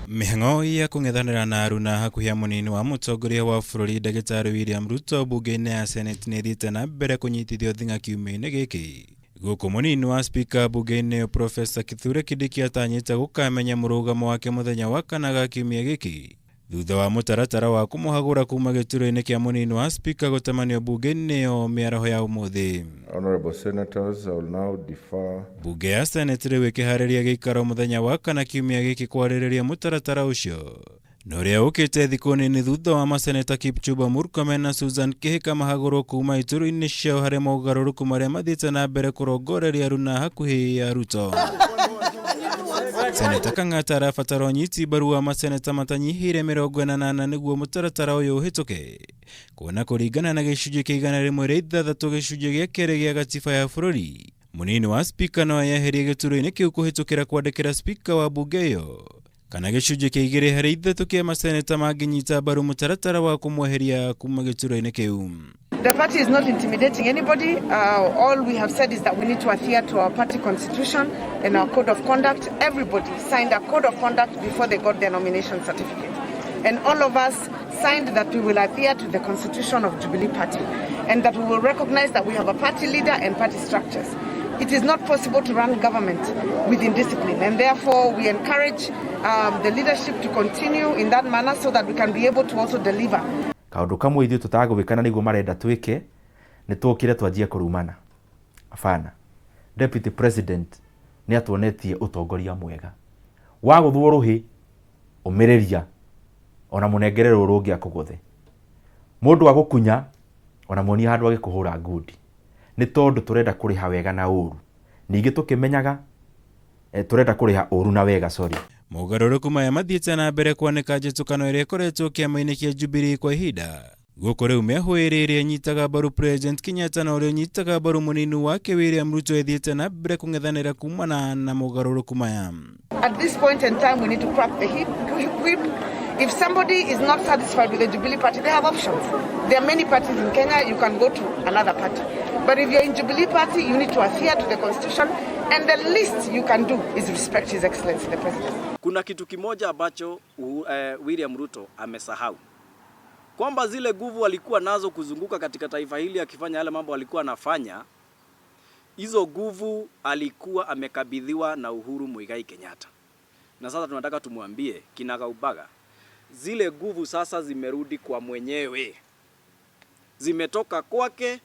Mihang'o ya kung'ethanira na aruna hakuhia munini wa mutongoria wa bururi Ndagĩtarĩ William Ruto mbunge-ini ya Senate nĩ thiĩte na mbere kũnyitithio thing'a kiumia-inĩ gĩkĩ. Gũkũ munini wa spika mbunge-inĩ Prof Kithure Kindiki atanyĩte gũkamenya mũrũgamo wake mũthenya wa kana ga kiumia gĩkĩ, thutha wa mutaratara wa kumuhagura kuma gĩturwa-inĩ kĩa munini wa spika gũtemanio mbunge-inĩ ĩyo mĩaraho ya ũmũthĩ. Honorable senators, I will now defer. Mbunge ya Senate rĩu ĩkĩharĩria gĩikaro mũthenya wa kana kiumia gĩkĩ kwarĩrĩria mutaratara ũcio. Na ũrĩa ũkĩte thikũ nini thutha wa maseneta Kipchumba Murkomen na Susan Kihika mahagũrwo kuma iturwa-inĩ ciao harĩ mogarũrũku marĩa mathiĩte na mbere kũrongoreria aruna hakuhĩ ya Ruto. Seneta Kang'ata arabatara ũnyiti mbaru wa maseneta matanyihĩire 48 nĩguo mutaratara ũyũ ũhĩtũke, kuona kũringana na gĩcunjĩ kĩa 106 gĩcunjĩ gĩa kerĩ gĩa gatiba ya bũrũri, munini wa spika no eyeherie gĩturwa-inĩ kĩu kũhĩtũkĩra kwandĩkĩra spika wa mbunge ĩyo, kana gĩcunjĩ kĩa 2/3 kĩa maseneta mangĩnyita mbaru mutaratara wa kũmweheria kuma gĩturwa-inĩ kĩu. The party is not intimidating anybody. All we have said is that we need to adhere to our party constitution and our code of conduct. Everybody signed a code of conduct before they got their nomination certificate. And all of us signed that we will adhere to the constitution of Jubilee Party and that we will recognize that we have a party leader and party structures. It is not possible to run government with indiscipline, and therefore we encourage the leadership to continue in that manner so that we can be able to also deliver. Kaundu kamwe ithuĩ tutagũgĩkana nĩguo marenda twĩke nĩ tũkire twanjie kũrumana. Afana. Deputy President nĩ atuonetie ũtongoria mwega. Wa gũthwo rũhĩ ũmĩrĩria ona mũnengerero rũngĩ akũgũthe. Mũndũ wa gũkunya ona muonia handũ agĩkũhũra ngundi. Nĩ tondũ tũrenda kũrĩha wega na ũru. Ningĩ tũkĩmenyaga tũrenda kũrĩha ũru na wega, sorry. Mogarũrũku maya mathiĩte na mbere kwanĩka njĩtũkano ĩrĩa ĩkoretwo kiama-inĩ kĩa Jubilee kwa ihinda. Gũkũ rĩu mĩahũ ĩrĩa nyitaga mbaru President Kenyatta na ũrĩa nyitaga mbaru munini wake William Ruto ĩthiĩte na mbere kũng'ethanĩra kumana na mogarũrũku maya. At this point in time, we need to crack the whip. If somebody is not satisfied with the Jubilee Party, they have options. There are many parties in Kenya. You can go to another party. But if you're in Jubilee Party, you need to adhere to the constitution, and the least you can do is respect His Excellency the President. Kuna kitu kimoja ambacho William Ruto amesahau, kwamba zile nguvu alikuwa nazo kuzunguka katika taifa hili akifanya yale mambo alikuwa anafanya, hizo nguvu alikuwa amekabidhiwa na Uhuru Muigai Kenyatta. Na sasa tunataka tumwambie kinagaubaga, zile nguvu sasa zimerudi kwa mwenyewe, zimetoka kwake,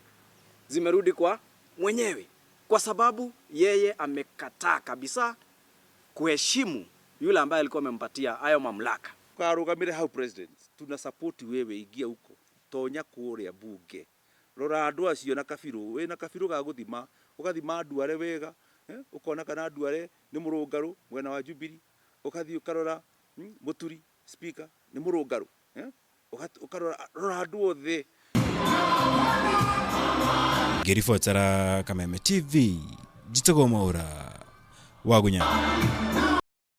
zimerudi kwa mwenyewe, kwa sababu yeye amekataa kabisa kuheshimu yule ambaye alikuwa amempatia hayo mamlaka. Karugamire hau president, tuna support wewe, ingia huko tonya kuria bunge, rora andu acio na kabiru, we na kabiru ga guthima, ugathima andu are wega, ukona kana andu are ni murungaru mwena wa Jubilee, ukathi ukarora muturi spika ni murungaru, ukarora andu othe. Ngĩribotera Kameme TV, njitagwo Mwaura wa Gunya.